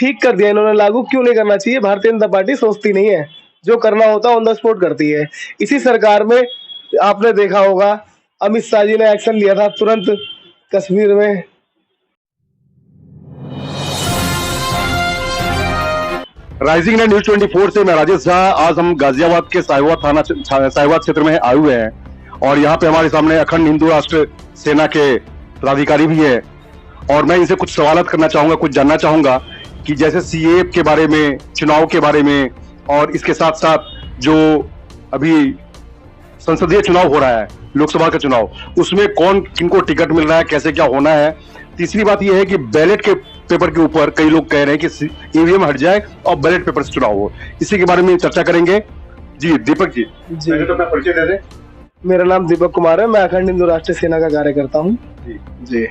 ठीक कर दिया इन्होंने लागू, क्यों नहीं करना चाहिए। भारतीय जनता पार्टी सोचती नहीं है, जो करना होता है ऑन द स्पॉट करती है। इसी सरकार में आपने देखा होगा अमित शाह जी ने एक्शन लिया था तुरंत कश्मीर में। राइजिंग ने न्यूज 24 से मैं राजेश झा। आज हम गाजियाबाद के साहिवाद क्षेत्र में आए हुए हैं और यहाँ पे हमारे सामने अखंड हिंदू राष्ट्र सेना के पदाधिकारी भी है और मैं इनसे कुछ सवाल करना चाहूंगा, कुछ जानना चाहूंगा कि जैसे सीएए के बारे में, चुनाव के बारे में और इसके साथ साथ जो अभी संसदीय चुनाव हो रहा है, लोकसभा का चुनाव, उसमें कौन किनको टिकट मिल रहा है, कैसे क्या होना है। तीसरी बात यह है कि बैलेट के पेपर के ऊपर कई लोग कह रहे हैं कि ईवीएम हट जाए और बैलेट पेपर से चुनाव हो। इसी के बारे में चर्चा करेंगे। जी दीपक जी, पहले तो अपना परिचय दे दें। मेरा नाम दीपक कुमार है, मैं अखंड हिंदू राष्ट्र सेना का कार्यकर्ता हूँ। जी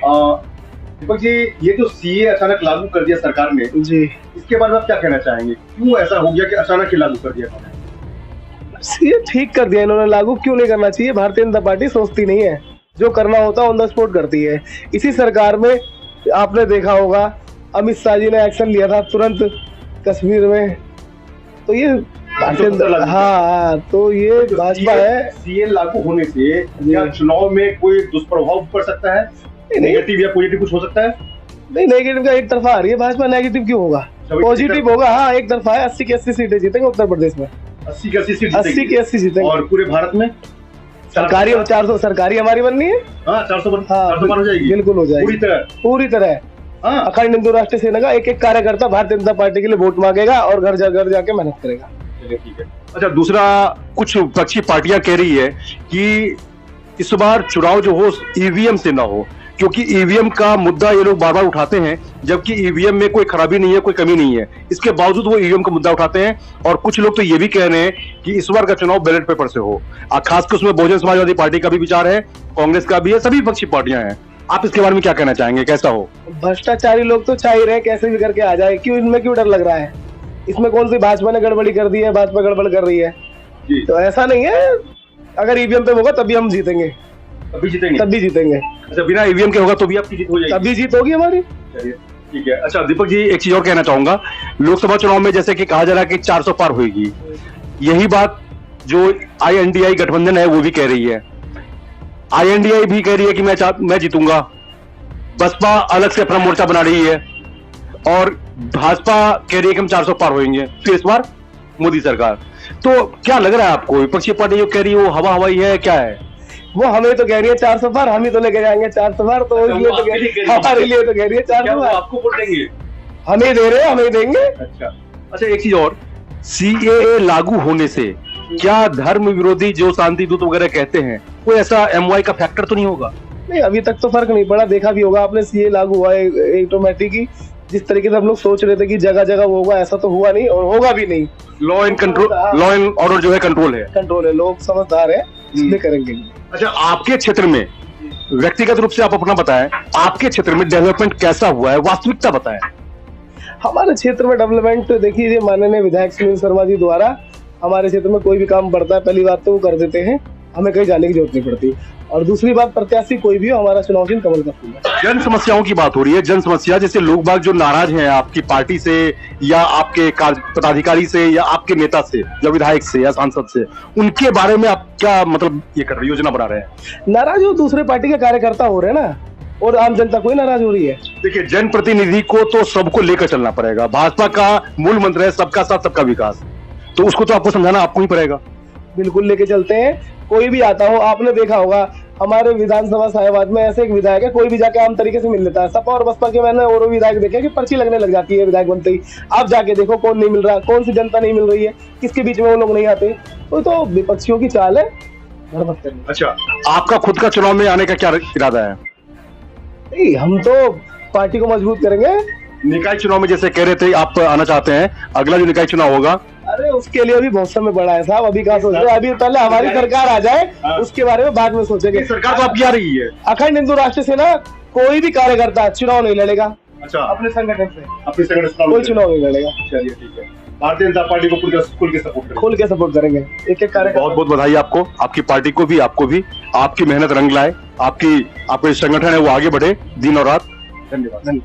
दीपक जी, ये तो सीए अचानक लागू कर दिया सरकार ने जी, इसके बारे में आप क्या कहना चाहेंगे? क्यों ऐसा हो गया कि अचानक ही लागू कर दिया? सीए ठीक कर दिया इन्होंने लागू, क्यों नहीं करना चाहिए। भारतीय जनता पार्टी सोचती नहीं है, जो करना होता है ऑन द स्पॉट करती है। इसी सरकार में आपने देखा होगा अमित शाह जी ने एक्शन लिया था तुरंत कश्मीर में। तो ये हाँ, तो ये भाजपा है। सीए लागू होने से क्या चुनाव में कोई दुष्प्रभाव पड़ सकता है? नेगेटिव या पॉजिटिव कुछ हो सकता है? नहीं, नेगेटिव का एक तरफा आ रही है भाजपा, नेगेटिव क्यों होगा? पॉजिटिव होगा। हाँ, एक तरफा है। 80 की 80 सीटें जीतेंगे उत्तर प्रदेश में। 80 की 80 जीतेंगे। और पूरे भारत में सरकारी 400 सरकारी हमारी बननी है। हाँ, 400 हो जाएगी, बिल्कुल हो जाएगी पूरी तरह। हाँ, अखंड हिंदू राष्ट्र सेना का एक कार्यकर्ता भारतीय जनता पार्टी के लिए वोट मांगेगा और घर जाके मेहनत करेगा। ठीक है। अच्छा, दूसरा, कुछ विपक्षी पार्टियां कह रही है कि इस बार चुनाव जो हो ईवीएम से ना हो, क्योंकि ईवीएम का मुद्दा ये लोग बार बार उठाते हैं, जबकि ईवीएम में कोई खराबी नहीं है, कोई कमी नहीं है। इसके बावजूद वो ईवीएम का मुद्दा उठाते हैं और कुछ लोग तो ये भी कह रहे हैं कि इस बार का चुनाव बैलेट पेपर से हो। खासकर उसमें बहुजन समाजवादी पार्टी का भी विचार है, कांग्रेस का भी है, सभी विपक्षी पार्टियां हैं। आप इसके बारे में क्या कहना चाहेंगे, कैसा हो? भ्रष्टाचारी लोग तो चाह ही रहे कैसे भी करके आ जाए, क्यों इनमें क्यों डर लग रहा है? इसमें कौन सी भाजपा ने गड़बड़ी कर दी है? भाजपा गड़बड़ कर रही है तो ऐसा नहीं है। अगर ईवीएम पे होगा तभी हम जीतेंगे, तभी जीतेंगे। अच्छा, बिना ईवीएम के होगा तो भी आपकी जीत हो जाएगी? तभी जीत होगी हमारी। चलिए ठीक है। अच्छा दीपक जी, एक चीज और कहना चाहूंगा। लोकसभा चुनाव में जैसे कि कहा जा रहा है कि 400 पार होगी, यही बात जो INDI गठबंधन है वो भी कह रही है। INDI भी कह रही है कि मैं जीतूंगा। बसपा अलग से अपना मोर्चा बना रही है और भाजपा कह रही है कि हम 400 पार होंगे फिर इस बार मोदी सरकार। तो क्या लग रहा है आपको, विपक्षी पार्टी जो कह रही है वो हवा हवाई है, क्या है? वो हमें तो कह रही है 400 पार, हम ही तो लेके जाएंगे 400 पार। तो इसलिए तो कह रही है, हमारे लिए तो कह रही है 400 पार। आपको वोट देंगे? हम ही दे रहे हैं, हम ही देंगे। अच्छा, एक चीज और, CAA लागू होने से क्या धर्म विरोधी जो शांति दूत वगैरह कहते हैं, कोई ऐसा MY का फैक्टर तो नहीं होगा? नहीं, अभी तक तो फर्क नहीं पड़ा। देखा भी होगा आपने, CAA लागू हुआ है ऑटोमेटिक ही। जिस तरीके से हम लोग सोच रहे थे कि जगह जगह वो होगा, ऐसा तो हुआ नहीं और होगा भी नहीं। लॉ एंड ऑर्डर जो है कंट्रोल है, लोग समझदार है, इसलिए करेंगे। अच्छा, आपके क्षेत्र में व्यक्तिगत रूप से आप अपना बताएं, आपके क्षेत्र में डेवलपमेंट कैसा हुआ है, वास्तविकता बताएं। हमारे क्षेत्र में डेवलपमेंट देखिए, माननीय विधायक सुनील शर्मा जी द्वारा हमारे क्षेत्र में कोई भी काम बढ़ता है, पहली बात तो वो कर देते हैं, हमें कहीं जाने की जरूरत नहीं पड़ती। और दूसरी बात, प्रत्याशी कोई भी हो, हमारा चुनाव चिन्ह कमल का फूल है। जन समस्याओं की बात हो रही है, जन समस्या जैसे लोग बाग जो नाराज हैं आपकी पार्टी से या आपके पदाधिकारी से या आपके नेता से या विधायक से या सांसद से, उनके बारे में आप क्या मतलब ये कर रहे हैं, योजना बना रहे हैं? नाराज हो दूसरे पार्टी के कार्यकर्ता हो रहे हैं ना, और आम जनता कोई नाराज हो रही है। देखिए, जनप्रतिनिधि को तो सबको लेकर चलना पड़ेगा। भाजपा का मूल मंत्र है सबका साथ सबका विकास, तो उसको तो आपको समझाना आपको ही पड़ेगा। बिल्कुल लेके चलते हैं, कोई भी आता हो। आपने देखा होगा हमारे विधानसभा साहिवाद में ऐसे एक विधायक है, कोई भी जाके आम तरीके से मिल लेता है। सपा और बसपा के मैंने और विधायक देखे कि पर्ची लगने लग जाती है विधायक बनते ही। आप जाके देखो कौन नहीं मिल रहा, कौन सी जनता नहीं मिल रही है, किसके बीच में वो लोग नहीं आते। तो विपक्षियों की चाल है। अच्छा, आपका खुद का चुनाव में आने का क्या इरादा है? नहीं, हम तो पार्टी को मजबूत करेंगे। निकाय चुनाव में जैसे कह रहे थे आप आना चाहते हैं, अगला जो निकाय चुनाव होगा, अरे उसके लिए अभी बहुत समय पड़ा है साहब। अभी कहाँ सोच रहे हैं? अभी पहले हमारी सरकार आ जाए, उसके बारे में बाद में सोचेंगे। सरकार तो आपकी आ रही है। अखंड हिंदू राष्ट्र सेना कोई भी कार्यकर्ता चुनाव नहीं लड़ेगा। अच्छा, अपने संगठन से कोई चुनाव नहीं लड़ेगा। चलिए ठीक है। भारतीय जनता पार्टी को खुल के सपोर्ट करेंगे। एक कार्यकर्ता। बहुत बहुत बधाई आपको, आपकी पार्टी को भी, आपको भी। आपकी मेहनत रंग लाए, आपके संगठन है वो आगे बढ़े दिन और रात। धन्यवाद।